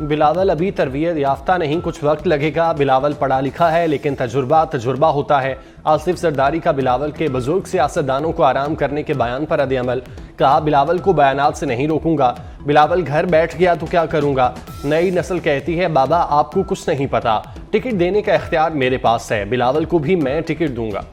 बिलावल अभी तरबियत याफ्ता नहीं, कुछ वक्त लगेगा। बिलावल पढ़ा लिखा है लेकिन तजुर्बा होता है। आसिफ जरदारी का बिलावल के बुजुर्ग सियासतदानों को आराम करने के बयान पर रद्द-ए-अमल। कहा, बिलावल को बयानात से नहीं रोकूंगा। बिलावल घर बैठ गया तो क्या करूंगा। नई नस्ल कहती है, बाबा आपको कुछ नहीं पता, टिकट देने का इख्तियार मेरे पास है, बिलावल को भी मैं टिकट दूंगा।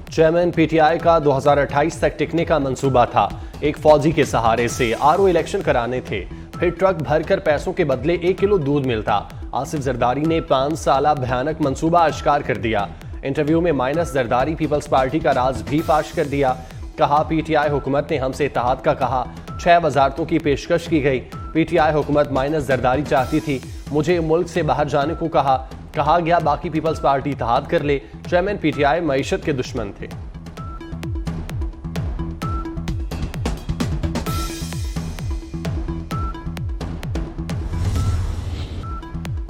चेयरमैन पीटीआई का 2028 तक टिकने का मंसूबा था। एक फौजी के सहारे से आरओ इलेक्शन कराने थे, फिर ट्रक भरकर पैसों के बदले 1 किलो दूध मिलता। आसिफ जरदारी ने 5 साला भयानक मंसूबा आश्कार कर दिया। इंटरव्यू में माइनस जरदारी पीपल्स पार्टी का राज भी फाश कर दिया। कहा, पीटीआई हुकूमत ने हमसे इत्तेहाद का कहा, 6 वजारतों की पेशकश की गई। पीटीआई हुकूमत माइनस जरदारी चाहती थी, मुझे मुल्क से बाहर जाने को कहा गया बाकी पीपल्स पार्टी इत्तेहाद कर ले। चेयरमैन पीटीआई मईशत के दुश्मन थे।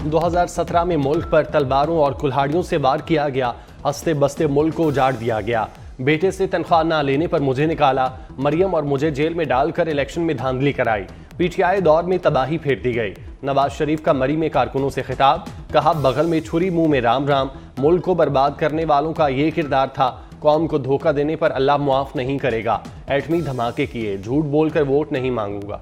दो 2017 में मुल्क पर तलवारों और कुल्हाड़ियों से वार किया गया। हंसते बसते मुल्क को उजाड़ दिया गया। बेटे से तनख्वाह ना लेने पर मुझे निकाला। मरियम और मुझे जेल में डालकर इलेक्शन में धांधली कराई। पीटीआई दौर में तबाही फेर दी गई। नवाज शरीफ का मरी में कारकुनों से खिताब। कहा, बगल में छुरी मुंह में राम राम। मुल्क को बर्बाद करने वालों का ये किरदार था। कौम को धोखा देने पर अल्लाह मुआफ नहीं करेगा। एटमी धमाके किए, झूठ बोलकर वोट नहीं मांगूंगा।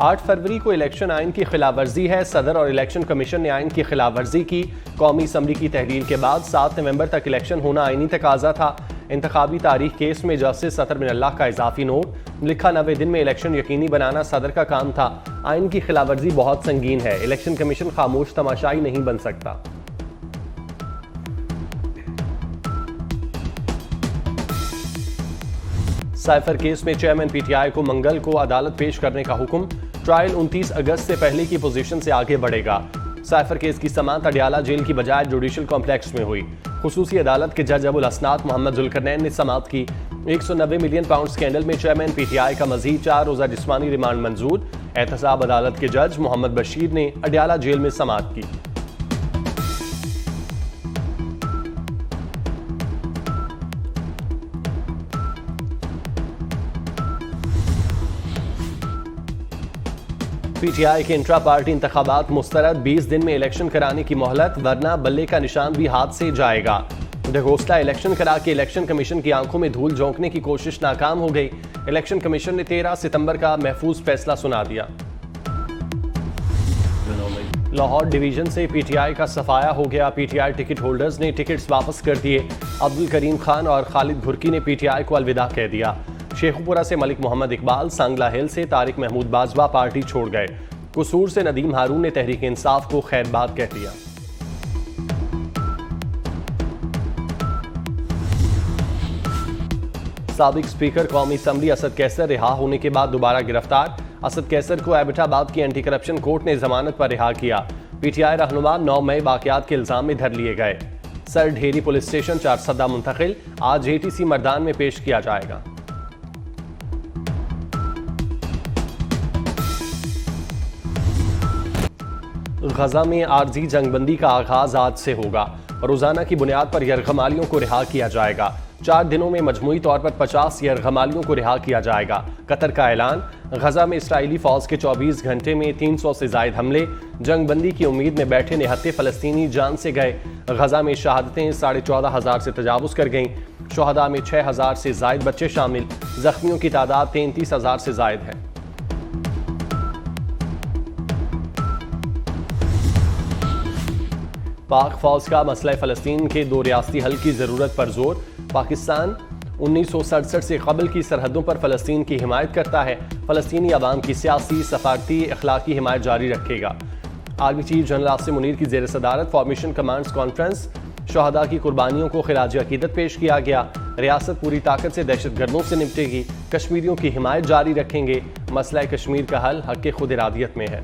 आठ फरवरी को इलेक्शन आइन की खिलाफवर्जी है। सदर और इलेक्शन कमीशन ने आइन की खिलाफवर्जी की। कौमी असम्बली की तहरीर के बाद 7 नवंबर तक इलेक्शन होना आइनी तकाजा था। इंतखाबी तारीख केस में जस्टिस सतर बिन अल्लाह का इजाफी नोट। लिखा, 90 दिन में इलेक्शन यकीनी बनाना सदर का काम था। आइन की खिलाफवर्जी बहुत संगीन है। इलेक्शन कमीशन खामोश तमाशाई नहीं बन सकता। साइफर केस में चेयरमैन पीटीआई को मंगल को अदालत पेश करने का हुक्म। ट्रायल 29 अगस्त से पहले की पोजीशन से आगे बढ़ेगा। साइफर केस की समाअत अडियाला जेल की बजाय जुडिशल कॉम्प्लेक्स में हुई। खुसूसी अदालत के जज अबुल असनाद मोहम्मद जुल्करनैन ने समाअत की। 190 मिलियन पाउंड स्कैंडल में चेयरमैन पीटीआई का मजीद 4 रोजा जिस्मानी रिमांड मंजूर। एहतसाब अदालत के जज मोहम्मद बशीर ने अडियाला जेल में समाअत की। पीटीआई के इंट्रा पार्टी इंतखाबात मुस्तरद। 20 दिन में इलेक्शन कराने की मोहलत, वरना बल्ले का निशान भी हाथ से जाएगा। ढकोसला इलेक्शन करा के इलेक्शन कमीशन की आंखों में धूल झोंकने की कोशिश नाकाम हो गई। इलेक्शन कमीशन ने 13 सितंबर का महफूज फैसला सुना दिया। लाहौर डिवीजन से पीटीआई का सफाया हो गया। पीटीआई टिकट होल्डर्स ने टिकट्स वापस कर दिए। अब्दुल करीम खान और खालिद घुर्की ने पीटीआई को अलविदा कह दिया। शेखुपुरा से मलिक मोहम्मद इकबाल, सांगला हिल से तारिक महमूद बाजवा पार्टी छोड़ गए। कसूर से नदीम हारून ने तहरीक इंसाफ को खैरबाद कह दिया। साबिक स्पीकर कौमी असम्बली असद कैसर रिहा होने के बाद दोबारा गिरफ्तार। असद कैसर को एबटाबाद की एंटी करप्शन कोर्ट ने जमानत पर रिहा किया। पीटीआई रहनुमा 9 मई वाकयात के इल्जाम में धर लिए गए। सर ढेरी पुलिस स्टेशन 4 सदा मुंतकिल, आज एटीसी मर्दान में पेश किया जाएगा। गजा में आर्जी जंगबंदी का आगाज आज से होगा। रोजाना की बुनियाद पर यरगमालियों को रिहा किया जाएगा। 4 दिनों में मजमूई तौर पर 50 यरगमालियों को रिहा किया जाएगा। कतर का ऐलान। गजा में इसराइली फौज के 24 घंटे में 300 से जायद हमले। जंगबंदी की उम्मीद में बैठे निहत्ते फलस्तीनी जान से गए। गजा में शहादतें 14,500 से तजावुज कर गईं। शुहदा में 6,000 से जायद बच्चे शामिल। जख्मियों की तादाद 33,000 से जायद है। पाक फौज का मसला फ़लस्तीन के 2 रियासती हल की ज़रूरत पर जोर। पाकिस्तान 1967 से कबल की सरहदों पर फ़लस्तीन की हिमायत करता है। फ़लस्तीनी अवाम की सियासी, सफारती, अखलाकी हिमायत जारी रखेगा। Army chief general Asim Munir की ज़ेर सदारत फॉर्मेशन कमांड्स कॉन्फ्रेंस। शहदा की कुर्बानियों को खिराज अकीदत पेश किया गया। रियासत पूरी ताकत से दहशतगर्दों से निपटेगी। कश्मीरियों की हिमायत जारी रखेंगे। मसला कश्मीर का हल हक़ खुद इरादियत में है।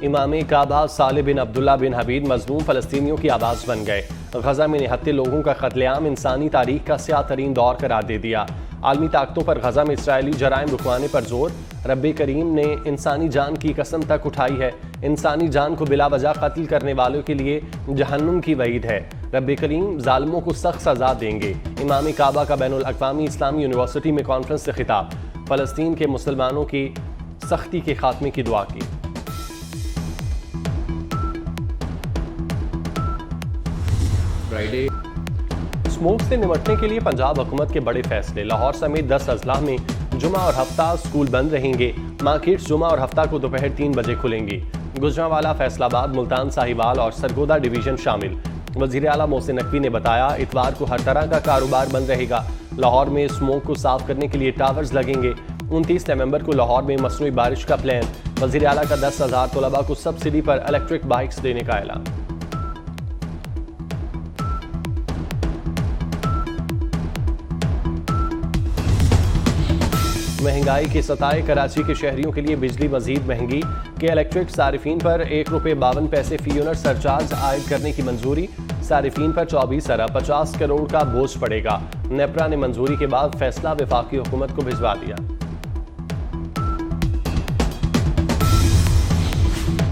इमाम काबा साले बिन अब्दुल्ला बिन हबीब मजलूम फ़लस्तीनियों की आवाज़ बन गए। गजा में निहत्ते लोगों का कत्लेआम इंसानी तारीख का स्याह तरीन दौर करार दे दिया। आलमी ताकतों पर गजा में इसराइली जराइम रुकवाने पर जोर। रब्बे करीम ने इंसानी जान की कसम तक उठाई है। इंसानी जान को बिला वजह कत्ल करने वालों के लिए जहन्नुम की वईद है। रब्बे करीम जालिमों को सख्त सजा देंगे। इमाम काबा का बैनुल अक़वामी इस्लामी यूनिवर्सिटी में कॉन्फ्रेंस से खिताब। फ़लस्तीन के मुसलमानों की सख्ती के खात्मे की दुआ की। फ्राइडे स्मोक से निपटने के लिए पंजाब हुकूमत के बड़े फैसले। लाहौर समेत 10 अजला में जुमा और हफ्ता स्कूल बंद रहेंगे। मार्केट्स जुमा और हफ्ता को दोपहर 3 बजे खुलेंगी। गुजरांवाला, फैसलाबाद, मुल्तान साहिवाल और सरगोदा डिवीजन शामिल। वज़ीर आला मोहसिन नकवी ने बताया इतवार को हर तरह का कारोबार बंद रहेगा। लाहौर में स्मोक को साफ करने के लिए टावर्स लगेंगे। 29 नवंबर को लाहौर में मसनूई बारिश का प्लान। वज़ीर आला का 10,000 तलबा को सब्सिडी पर इलेक्ट्रिक बाइक्स देने का ऐलान। महंगाई के सताए कराची के शहरियों के लिए बिजली मजीद महंगी। के इलेक्ट्रिक सारिफीन पर ₹1.52 फी यूनिट सरचार्ज आयद करने की मंजूरी। सारिफीन पर 24 अरब 50 करोड़ का बोझ पड़ेगा। नेपरा ने मंजूरी के बाद फैसला वफाकी हुकूमत को भिजवा दिया।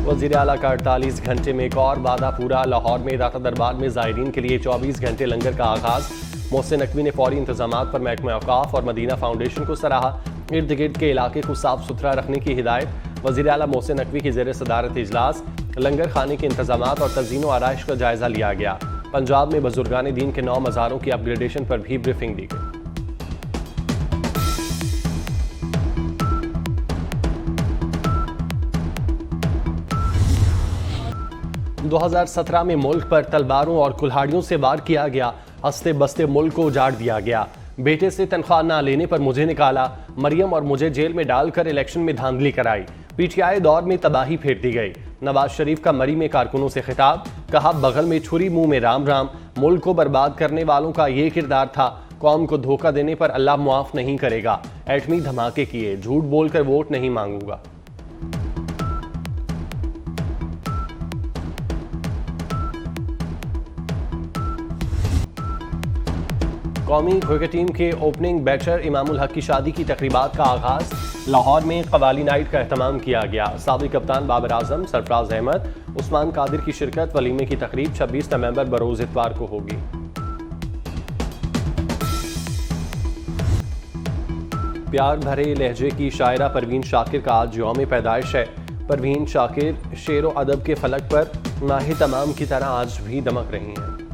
वज़ीर आला का 48 घंटे में एक और वादा पूरा। लाहौर में दाता दरबार में ज़ायरीन के लिए 24 घंटे लंगर का आगाज। मोहसिन नकवी ने फौरी इंतजामात पर महकमा औकाफ और मदीना फाउंडेशन को सराहा। इर्द गिर्द के इलाके को साफ सुथरा रखने की हिदायत। वज़ीर आला मोहसिन नकवी की ज़ेर सदारत इजलास लंगर खाने के इंतजामात और तज़ीन आराइश का जायजा लिया गया। पंजाब में बुजुर्गान दीन के 9 मज़ारों की अपग्रेडेशन पर भी ब्रीफिंग दी गई। 2017 में मुल्क पर तलवारों और कुल्हाड़ियों से वार किया गया। हंसते बसते मुल्क को उजाड़ दिया गया। बेटे से तनख्वाह ना लेने पर मुझे निकाला। मरियम और मुझे जेल में डालकर इलेक्शन में धांधली कराई। पीटीआई दौर में तबाही फेर दी गई। नवाज शरीफ का मरी में कारकुनों से खिताब। कहा बगल में छुरी मुंह में राम राम। मुल्क को बर्बाद करने वालों का ये किरदार था। कौम को धोखा देने पर अल्लाह मुआफ नहीं करेगा। एटमी धमाके किए। झूठ बोलकर वोट नहीं मांगूंगा। कौमी क्रिकेट टीम के ओपनिंग बैटर इमामुल हक की शादी की तकरीबात का आगाज। लाहौर में कवाली नाइट का एहतमाम किया गया। साबिक कप्तान बाबर आजम, सरफराज अहमद, उस्मान कादिर की शिरकत। वलीमे की तकरीब 26 नवंबर बरोज इतवार को होगी। प्यार भरे लहजे की शायरा परवीन शाकिर का आज यौम पैदाइश है। परवीन शाकिर शेर व अदब के फलक पर माह तमाम की तरह आज भी दमक रही हैं।